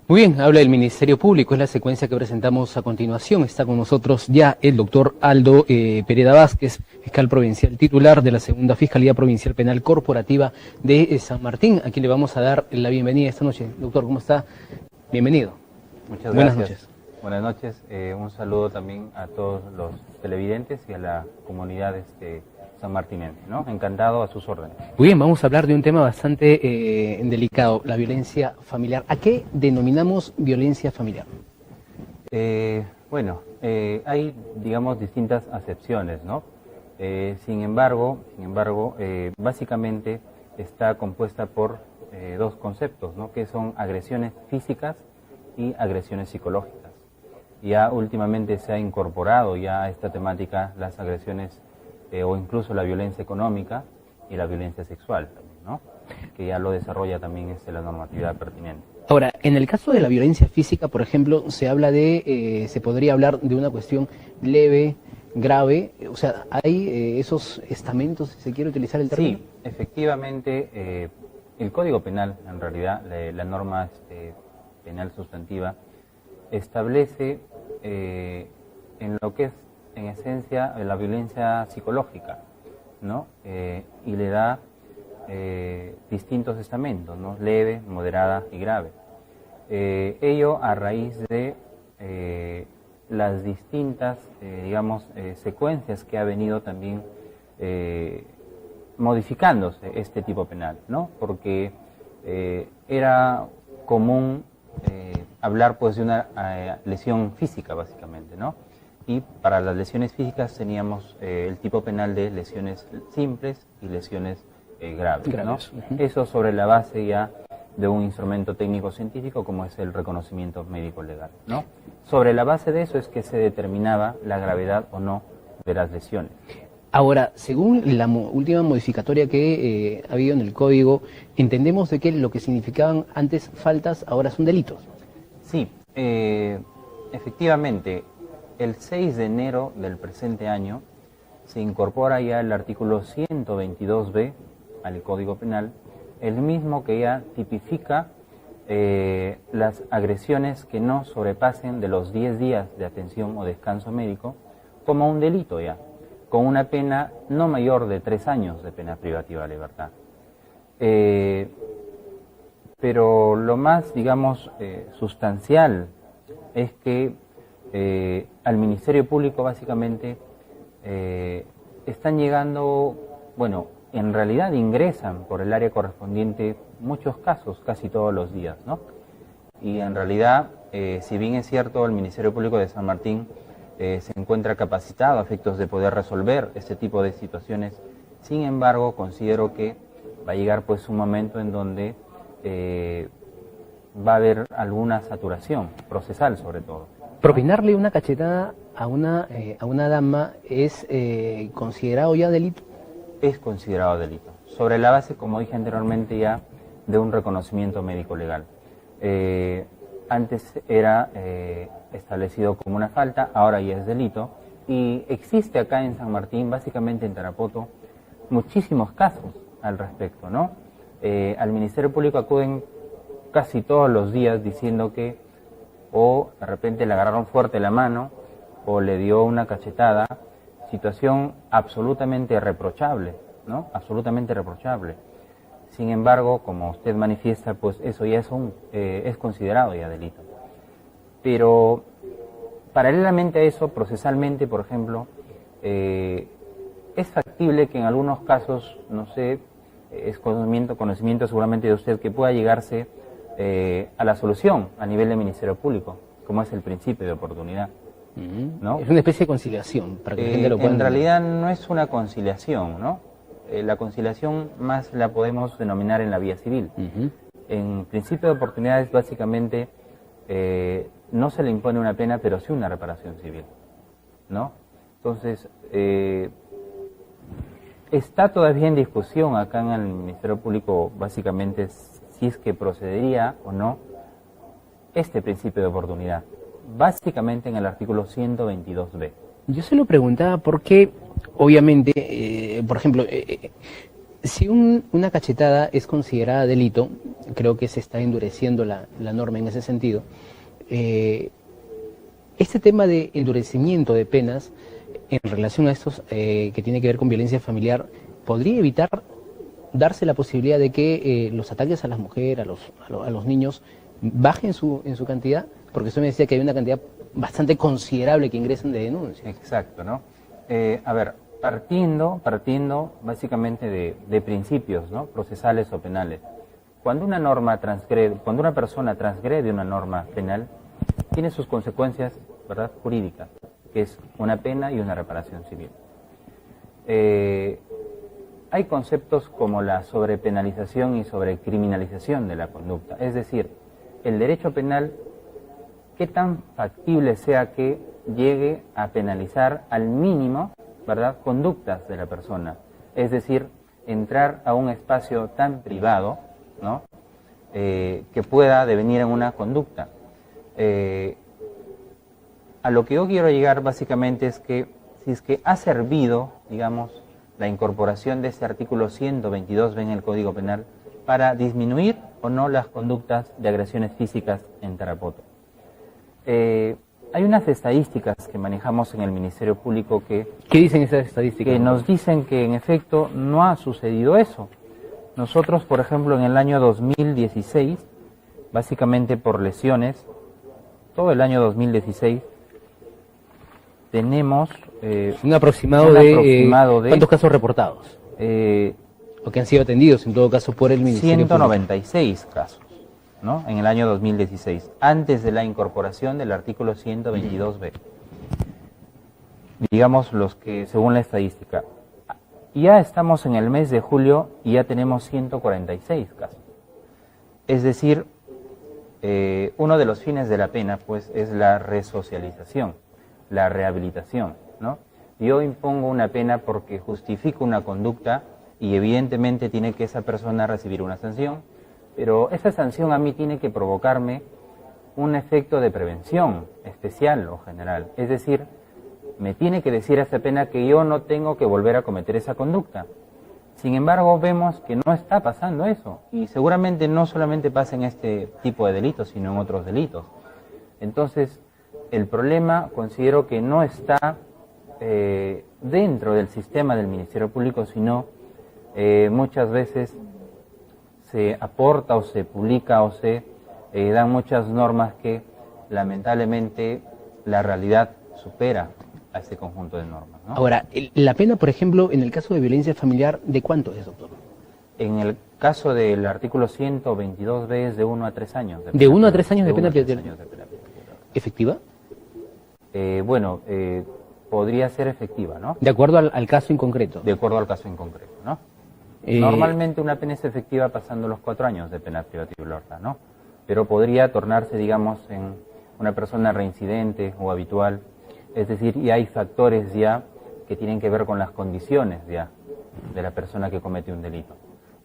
Muy bien, habla el Ministerio Público, es la secuencia que presentamos a continuación. Está con nosotros ya el doctor Aldo Pereda Vázquez, fiscal provincial titular de la Segunda Fiscalía Provincial Penal Corporativa de San Martín, a quien le vamos a dar la bienvenida esta noche. Doctor, ¿cómo está? Bienvenido. Muchas Buenas gracias. Noches. Buenas noches. Un saludo también a todos los televidentes y a la comunidad sanmartinense, ¿no? Encantado, a sus órdenes. Muy bien, vamos a hablar de un tema bastante delicado, la violencia familiar. ¿A qué denominamos violencia familiar? Bueno, hay, digamos, distintas acepciones, ¿no? Sin embargo, básicamente está compuesta por dos conceptos, ¿no? Que son agresiones físicas y agresiones psicológicas. Ya últimamente se ha incorporado ya a esta temática las agresiones o incluso la violencia económica y la violencia sexual, ¿no? Que ya lo desarrolla también la normatividad pertinente. Ahora, en el caso de la violencia física, por ejemplo, se habla se podría hablar de una cuestión leve, grave, o sea, ¿hay esos estamentos, si se quiere utilizar el término? Sí, efectivamente, el Código Penal, en realidad, la norma penal sustantiva, establece en lo que es, en esencia, la violencia psicológica, ¿no? Y le da distintos estamentos, ¿no? Leve, moderada y grave. Ello a raíz de las distintas, digamos, secuencias que ha venido también modificándose este tipo penal, ¿no? Porque era común hablar pues de una lesión física, básicamente, ¿no? Y para las lesiones físicas teníamos el tipo penal de lesiones simples y lesiones graves, ¿no? Eso sobre la base ya de un instrumento técnico-científico como es el reconocimiento médico-legal, ¿no? Sobre la base de eso es que se determinaba la gravedad o no de las lesiones. Ahora, según la última modificatoria que ha habido en el Código, entendemos de que lo que significaban antes faltas ahora son delitos. Sí, efectivamente, el 6 de enero del presente año se incorpora ya el artículo 122b al Código Penal, el mismo que ya tipifica las agresiones que no sobrepasen de los 10 días de atención o descanso médico como un delito ya, con una pena no mayor de 3 años de pena privativa de libertad. Pero lo más, digamos, sustancial es que al Ministerio Público básicamente están llegando, bueno, en realidad ingresan por el área correspondiente muchos casos, casi todos los días, ¿no? Y en realidad, si bien es cierto, el Ministerio Público de San Martín se encuentra capacitado a efectos de poder resolver este tipo de situaciones, sin embargo, considero que va a llegar pues un momento en donde va a haber alguna saturación procesal sobre todo. ¿Propinarle una cachetada a una dama es considerado ya delito? Es considerado delito, sobre la base, como dije anteriormente ya, de un reconocimiento médico legal. Antes era establecido como una falta, ahora ya es delito, y existe acá en San Martín, básicamente en Tarapoto, muchísimos casos al respecto, ¿no? Al Ministerio Público acuden casi todos los días diciendo que o de repente le agarraron fuerte la mano o le dio una cachetada, situación absolutamente reprochable, ¿no? Absolutamente reprochable. Sin embargo, como usted manifiesta, pues eso ya es considerado ya delito. Pero paralelamente a eso, procesalmente, por ejemplo, es factible que en algunos casos, no sé, es conocimiento seguramente de usted, que pueda llegarse a la solución a nivel del Ministerio Público, como es el principio de oportunidad, ¿no? Es una especie de conciliación, para que la gente lo pueda entender. En realidad no es una conciliación, ¿no? La conciliación más la podemos denominar en la vía civil. En principio de oportunidad es básicamente, no se le impone una pena, pero sí una reparación civil, ¿no? Entonces, está todavía en discusión acá en el Ministerio Público, básicamente, si es que procedería o no este principio de oportunidad, básicamente en el artículo 122b. Yo se lo preguntaba porque, obviamente, por ejemplo, Si una cachetada es considerada delito, creo que se está endureciendo la norma en ese sentido. Este tema de endurecimiento de penas en relación a estos que tiene que ver con violencia familiar, ¿podría evitar darse la posibilidad de que los ataques a las mujeres, a los niños, bajen en su cantidad? Porque usted me decía que hay una cantidad bastante considerable que ingresan de denuncias. Exacto, ¿no? A ver, partiendo básicamente de principios, ¿no?, procesales o penales. Cuando una persona transgrede una norma penal, tiene sus consecuencias, ¿verdad?, jurídicas, que es una pena y una reparación civil. Hay conceptos como la sobrepenalización y sobrecriminalización de la conducta, es decir, el derecho penal, qué tan factible sea que llegue a penalizar al mínimo, ¿verdad?, conductas de la persona, es decir, entrar a un espacio tan privado, ¿no?, que pueda devenir en una conducta. A lo que yo quiero llegar básicamente es que si es que ha servido, digamos, la incorporación de este artículo 122b en el Código Penal para disminuir o no las conductas de agresiones físicas en Tarapoto. Hay unas estadísticas que manejamos en el Ministerio Público que... ¿Qué dicen esas estadísticas? Que nos dicen que en efecto no ha sucedido eso. Nosotros, por ejemplo, en el año 2016, básicamente por lesiones, todo el año 2016, tenemos... un aproximado de ¿cuántos casos reportados? O que han sido atendidos, en todo caso, por el Ministerio 196 Público. Casos, ¿no?, en el año 2016, antes de la incorporación del artículo 122b. Digamos los que, según la estadística, ya estamos en el mes de julio y ya tenemos 146 casos. Es decir, uno de los fines de la pena, pues, es la resocialización, la rehabilitación, ¿no? Yo impongo una pena porque justifico una conducta y evidentemente tiene que esa persona recibir una sanción, pero esa sanción a mí tiene que provocarme un efecto de prevención especial o general. Es decir, me tiene que decir esa pena que yo no tengo que volver a cometer esa conducta. Sin embargo, vemos que no está pasando eso, y seguramente no solamente pasa en este tipo de delitos, sino en otros delitos. Entonces, el problema considero que no está dentro del sistema del Ministerio Público, sino muchas veces se aporta o se publica o se dan muchas normas que lamentablemente la realidad supera a este conjunto de normas, ¿no? Ahora, la pena, por ejemplo, en el caso de violencia familiar, ¿de cuánto es, doctor? En el caso del artículo 122b es de 1 a 3 años. ¿De 1 a 3 años de pena privativa? ¿Efectiva? Bueno, podría ser efectiva, ¿no? De acuerdo al caso en concreto. De acuerdo al caso en concreto, ¿no? Normalmente una pena es efectiva pasando los 4 años de pena privativa, ¿no? Pero podría tornarse, digamos, en una persona reincidente o habitual. Es decir, y hay factores ya que tienen que ver con las condiciones ya de la persona que comete un delito.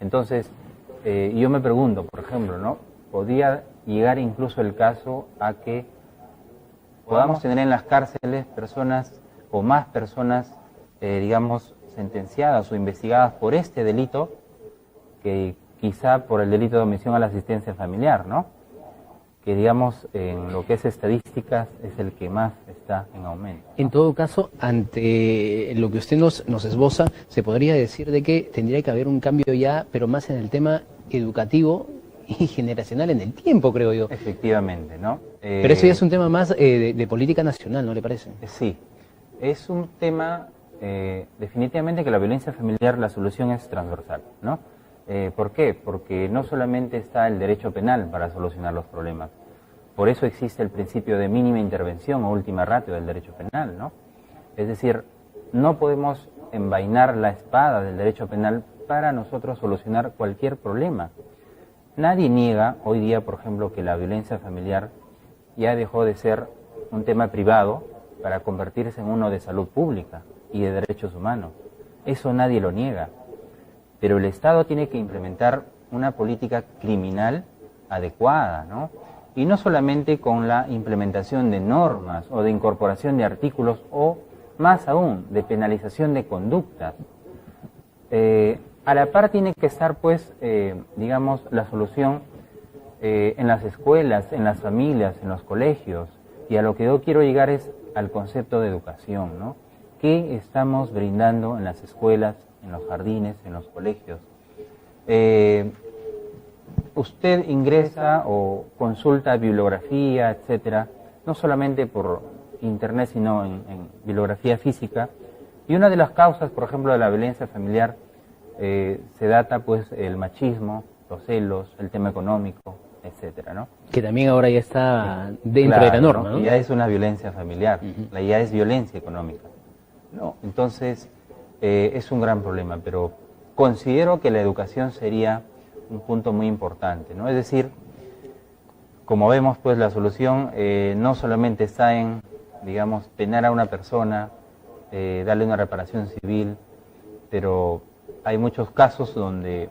Entonces, yo me pregunto, por ejemplo, ¿no?, podría llegar incluso el caso a que podamos tener en las cárceles personas o más personas, digamos, sentenciadas o investigadas por este delito que quizá por el delito de omisión a la asistencia familiar, ¿no?, que digamos en lo que es estadísticas es el que más está en aumento, ¿no? En todo caso, ante lo que usted nos esboza, se podría decir de que tendría que haber un cambio ya, pero más en el tema educativo y generacional en el tiempo, creo yo. Efectivamente, ¿no? Pero eso ya es un tema más de política nacional, ¿no le parece? Sí, es un tema definitivamente que la violencia familiar, la solución es transversal, ¿no? ¿Por qué? Porque no solamente está el derecho penal para solucionar los problemas, por eso existe el principio de mínima intervención o última ratio del derecho penal, ¿no? Es decir, no podemos envainar la espada del derecho penal para nosotros solucionar cualquier problema. Nadie niega hoy día, por ejemplo, que la violencia familiar ya dejó de ser un tema privado para convertirse en uno de salud pública y de derechos humanos. Eso nadie lo niega. Pero el Estado tiene que implementar una política criminal adecuada, ¿no? Y no solamente con la implementación de normas o de incorporación de artículos o, más aún, de penalización de conductas. A la par tiene que estar, pues, digamos, la solución en las escuelas, en las familias, en los colegios. Y a lo que yo quiero llegar es al concepto de educación, ¿no? ¿Qué estamos brindando en las escuelas, en los jardines, en los colegios? Usted ingresa o consulta bibliografía, etcétera, no solamente por internet, sino en bibliografía física. Y una de las causas, por ejemplo, de la violencia familiar se data, pues, el machismo, los celos, el tema económico, etcétera, ¿no? Que también ahora ya está dentro Claro, de la norma, ¿no? Ya es una violencia familiar, ya es violencia económica. No, entonces es un gran problema, pero considero que la educación sería un punto muy importante, ¿no? Es decir, como vemos, pues la solución no solamente está en, digamos, penar a una persona, darle una reparación civil, pero hay muchos casos donde,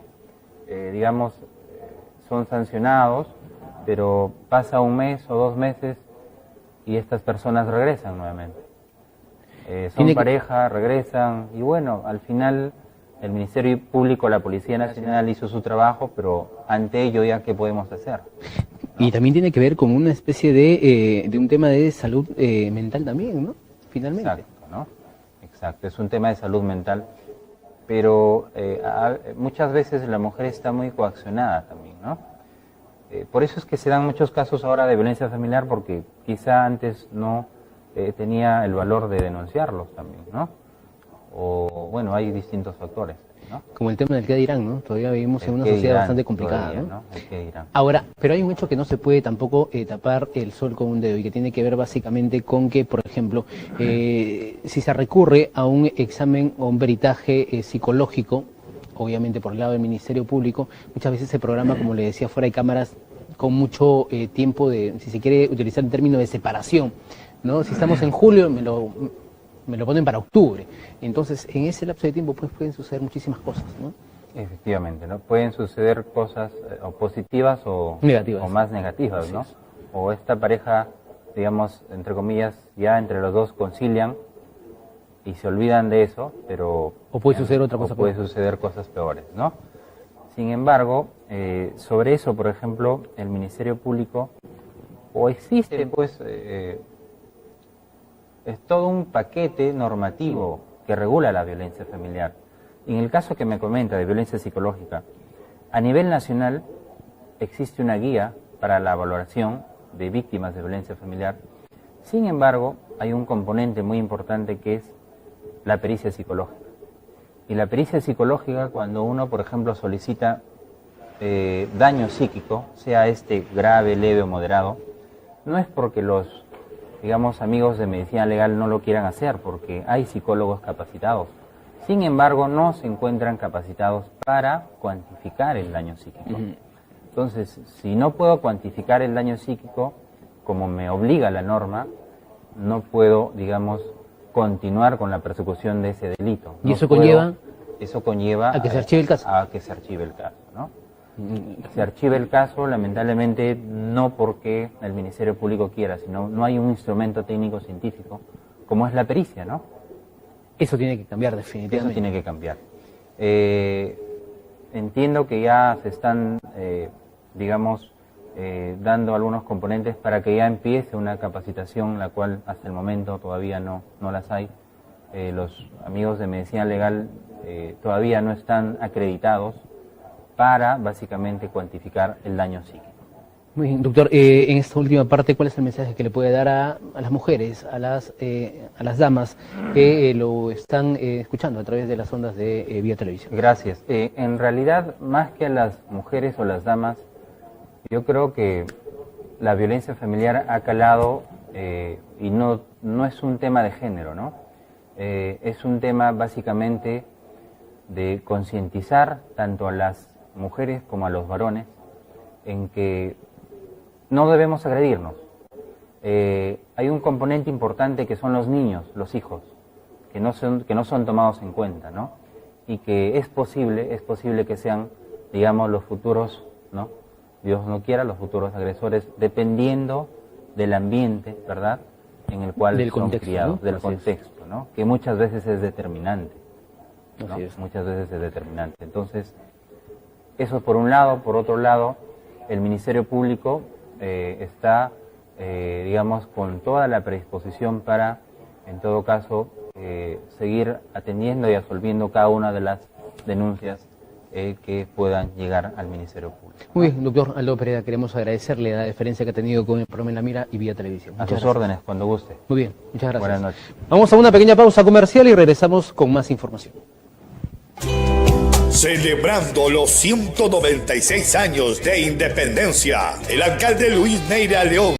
digamos, son sancionados, pero pasa un mes o 2 meses y estas personas regresan nuevamente. Son pareja, regresan, y bueno, al final el Ministerio Público, la Policía Nacional hizo su trabajo, pero ante ello ya, ¿qué podemos hacer? ¿No? Y también tiene que ver con una especie de un tema de salud mental también, ¿no? Finalmente. Exacto, ¿no? Exacto, es un tema de salud mental, pero muchas veces la mujer está muy coaccionada también, ¿no? Por eso es que se dan muchos casos ahora de violencia familiar, porque quizá antes no tenía el valor de denunciarlos también, ¿no? O bueno, hay distintos factores, ¿no? Como el tema del qué dirán, ¿no? Todavía vivimos en una sociedad bastante complicada, todavía, ¿no? El qué dirán. Ahora, pero hay un hecho que no se puede tampoco tapar el sol con un dedo, y que tiene que ver básicamente con que, por ejemplo, si se recurre a un examen o un peritaje psicológico, obviamente por el lado del Ministerio Público, muchas veces se programa, como le decía, fuera de cámaras, con mucho tiempo de, si se quiere utilizar el término de separación, ¿no? Si estamos en julio, me lo ponen para octubre. Entonces, en ese lapso de tiempo, pues, pueden suceder muchísimas cosas, ¿no? Efectivamente, ¿no? Pueden suceder cosas o positivas o negativas, o más negativas, ¿no? es. O esta pareja, digamos, entre comillas, ya entre los dos concilian y se olvidan de eso, pero... O puede suceder otra cosa o puede peor. suceder cosas peores, ¿no? Sin embargo, sobre eso, por ejemplo, el Ministerio Público, o existe, pues, es todo un paquete normativo que regula la violencia familiar. En el caso que me comenta de violencia psicológica, a nivel nacional existe una guía para la valoración de víctimas de violencia familiar. Sin embargo, hay un componente muy importante que es la pericia psicológica. Y la pericia psicológica, cuando uno, por ejemplo, solicita daño psíquico, sea este grave, leve o moderado, no es porque los, digamos, amigos de medicina legal no lo quieran hacer, porque hay psicólogos capacitados. Sin embargo, no se encuentran capacitados para cuantificar el daño psíquico. Entonces, si no puedo cuantificar el daño psíquico, como me obliga la norma, no puedo, digamos, continuar con la persecución de ese delito. ¿Y eso conlleva? Eso conlleva a que se archive el caso. A que se archive el caso, ¿no? Se archiva el caso, lamentablemente, no porque el Ministerio Público quiera, sino no hay un instrumento técnico científico, como es la pericia, ¿no? Eso tiene que cambiar definitivamente. Eso tiene que cambiar. Entiendo que ya se están, digamos, dando algunos componentes para que ya empiece una capacitación, la cual hasta el momento todavía no las hay. Los amigos de medicina legal todavía no están acreditados para básicamente cuantificar el daño psíquico. Muy bien, doctor, en esta última parte, ¿cuál es el mensaje que le puede dar a las mujeres, a las damas que lo están escuchando a través de las ondas de Vía Televisión? Gracias. En realidad, más que a las mujeres o las damas, yo creo que la violencia familiar ha calado y no es un tema de género, ¿no? Es un tema básicamente de concientizar tanto a las mujeres como a los varones en que no debemos agredirnos. Hay un componente importante que son los niños, los hijos, que no son tomados en cuenta, ¿no? Y que es posible que sean, digamos, los futuros, ¿no? Dios no quiera, los futuros agresores, dependiendo del ambiente, ¿verdad?, en el cual son criados, ¿no? Del contexto, ¿no? Que muchas veces es determinante. ¿no? Así es. Muchas veces es determinante. Entonces, eso por un lado. Por otro lado, el Ministerio Público está, digamos, con toda la predisposición para, en todo caso, seguir atendiendo y absolviendo cada una de las denuncias que puedan llegar al Ministerio Público. Muy bien, doctor Aldo Pereda, queremos agradecerle la deferencia que ha tenido con el programa En la Mira y Vía Televisión. A Muchas sus gracias. órdenes, cuando guste. Muy bien, muchas gracias. Buenas noches. Vamos a una pequeña pausa comercial y regresamos con más información. Celebrando los 196 años de independencia, el alcalde Luis Neira León